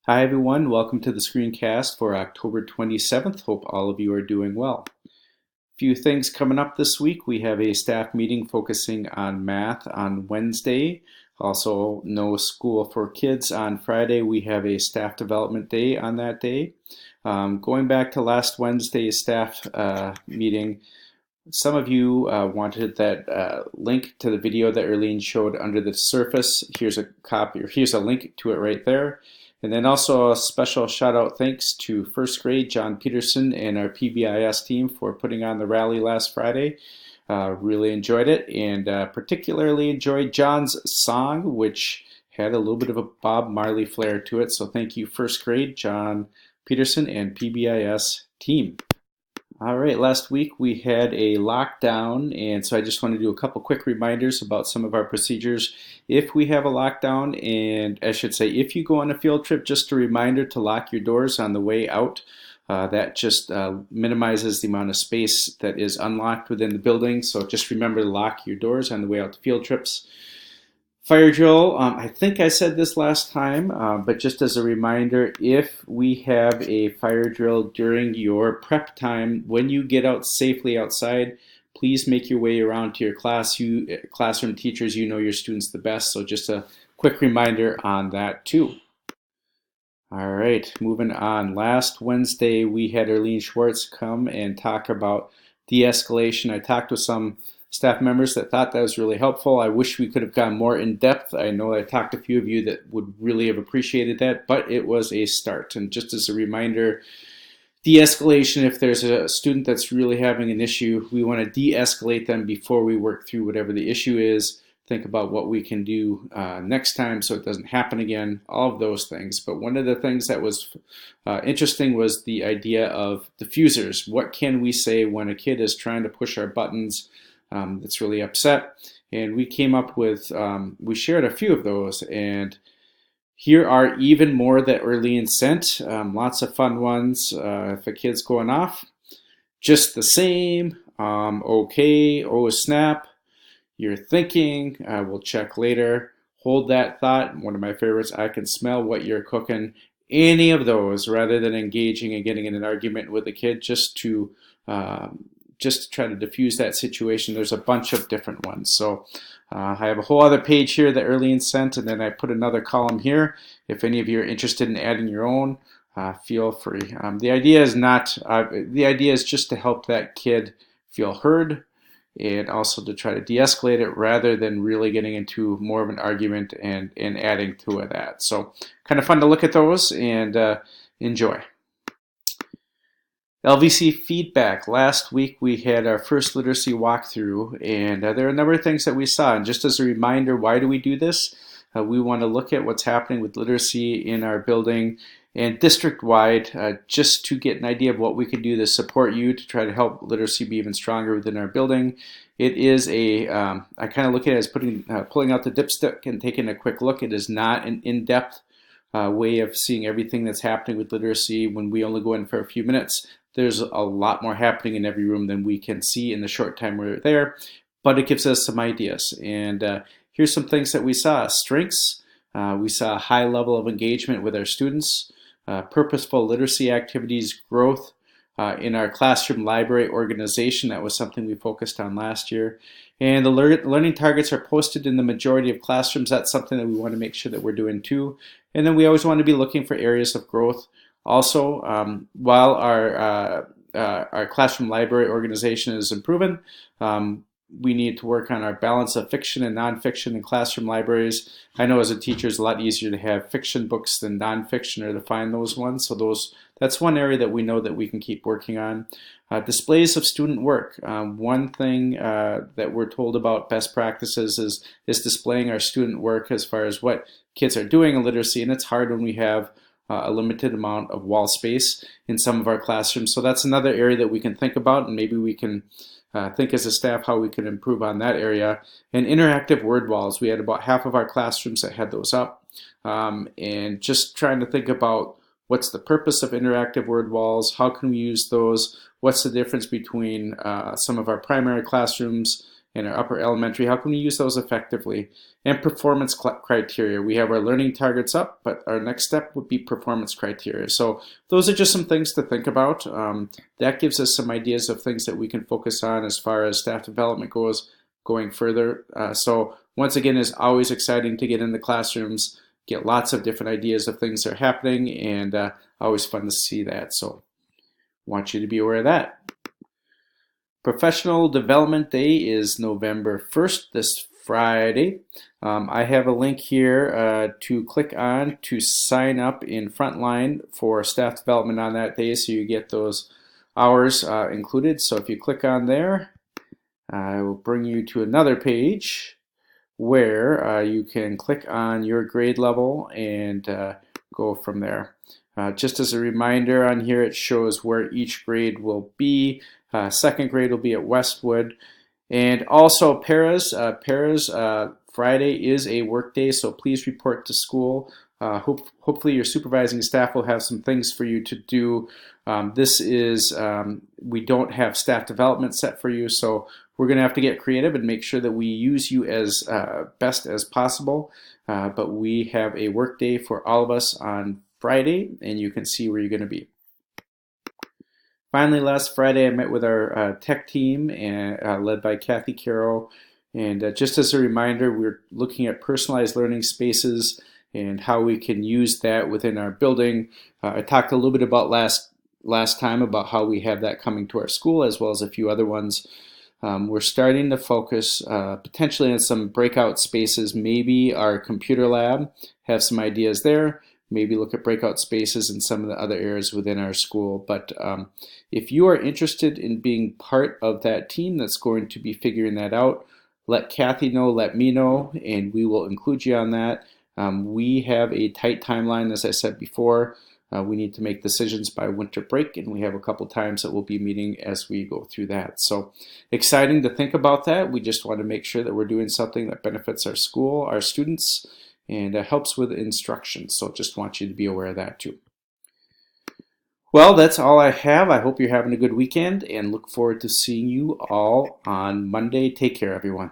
Hi everyone, welcome to the screencast for October 27th. Hope all of you are doing well. Few things coming up this week. We have a staff meeting focusing on math on Wednesday. Also, no school for kids on Friday. We have a staff development day on that day. Going back to last Wednesday's staff meeting, some of you wanted that link to the video that Erlene showed under the surface. Here's a copy, or here's a link to it right there. And then also a special shout out thanks to first grade John Peterson and our PBIS team for putting on the rally last Friday. Really enjoyed it, and particularly enjoyed John's song, which had a little bit of a Bob Marley flair to it. So thank you first grade John Peterson and PBIS team. All right, last week we had a lockdown, and so I just want to do a couple quick reminders about some of our procedures. If we have a lockdown, and I should say if you go on a field trip, just a reminder to lock your doors on the way out. That just minimizes the amount of space that is unlocked within the building, so just remember to lock your doors on the way out to field trips. Fire drill, I think I said this last time, but just as a reminder, if we have a fire drill during your prep time, when you get out safely outside, please make your way around to your classroom teachers. You know your students the best, so just a quick reminder on that too. All right, moving on. Last Wednesday, we had Erlene Schwartz come and talk about de-escalation. I talked with some staff members that thought that was really helpful. I wish we could have gone more in depth. I know I talked to a few of you that would really have appreciated that, but it was a start. And just as a reminder, de-escalation, if there's a student that's really having an issue, we want to de-escalate them before we work through whatever the issue is. Think about what we can do next time so it doesn't happen again, all of those things. But one of the things that was interesting was the idea of diffusers. What can we say when a kid is trying to push our buttons that's really upset? And we came up with, we shared a few of those, and here are even more that Erlene sent. Lots of fun ones. If a kid's going off, just the same, okay, oh snap, you're thinking, we'll check later, hold that thought, one of my favorites, I can smell what you're cooking. Any of those, rather than engaging and getting in an argument with the kid, just to try to diffuse that situation. There's a bunch of different ones. So I have a whole other page here that Erlene sent, and then I put another column here. If any of you are interested in adding your own, feel free. The idea is just to help that kid feel heard, and also to try to de-escalate it rather than really getting into more of an argument and adding to that. So kind of fun to look at those, and enjoy. LVC feedback. Last week we had our first literacy walkthrough, and there are a number of things that we saw. And just as a reminder, why do we do this? We want to look at what's happening with literacy in our building and district-wide, just to get an idea of what we can do to support you to try to help literacy be even stronger within our building. It is a, I kind of look at it as pulling out the dipstick and taking a quick look. It is not an in-depth way of seeing everything that's happening with literacy when we only go in for a few minutes. There's a lot more happening in every room than we can see in the short time we're there, but it gives us some ideas. And here's some things that we saw. Strengths, we saw a high level of engagement with our students, purposeful literacy activities, growth in our classroom library organization. That was something we focused on last year. And the learning targets are posted in the majority of classrooms. That's something that we want to make sure that we're doing too. And then we always want to be looking for areas of growth. Also, while our classroom library organization is improving, we need to work on our balance of fiction and nonfiction in classroom libraries. I know as a teacher it's a lot easier to have fiction books than nonfiction, or to find those ones. So that's one area that we know that we can keep working on. Displays of student work. One thing that we're told about best practices is displaying our student work as far as what kids are doing in literacy, and it's hard when we have a limited amount of wall space in some of our classrooms. So that's another area that we can think about, and maybe we can think as a staff how we can improve on that area. And interactive word walls. We had about half of our classrooms that had those up. And just trying to think about what's the purpose of interactive word walls, how can we use those, what's the difference between some of our primary classrooms and our upper elementary, how can we use those effectively? And performance criteria. We have our learning targets up, but our next step would be performance criteria. So those are just some things to think about. That gives us some ideas of things that we can focus on as far as staff development goes going further. So once again, it's always exciting to get in the classrooms, get lots of different ideas of things that are happening, and always fun to see that. So want you to be aware of that. Professional Development Day is November 1st, this Friday. I have a link here to click on to sign up in Frontline for staff development on that day, so you get those hours included. So if you click on there, I will bring you to another page where you can click on your grade level and go from there. Just as a reminder, on here it shows where each grade will be. Second grade will be at Westwood. And also paras. Friday is a work day, so please report to school. Hopefully your supervising staff will have some things for you to do. We don't have staff development set for you, so we're going to have to get creative and make sure that we use you as best as possible. But we have a work day for all of us on Friday, and you can see where you're going to be. Finally, last Friday, I met with our tech team led by Kathy Carroll. And just as a reminder, we're looking at personalized learning spaces and how we can use that within our building. I talked a little bit about last time about how we have that coming to our school, as well as a few other ones. We're starting to focus potentially on some breakout spaces, maybe our computer lab, have some ideas there. Maybe look at breakout spaces in some of the other areas within our school. But if you are interested in being part of that team that's going to be figuring that out, let Kathy know, let me know, and we will include you on that. We have a tight timeline, as I said before. We need to make decisions by winter break, and we have a couple times that we'll be meeting as we go through that. So exciting to think about that. We just want to make sure that we're doing something that benefits our school, our students, and helps with instruction. So just want you to be aware of that too. Well, that's all I have. I hope you're having a good weekend and look forward to seeing you all on Monday. Take care, everyone.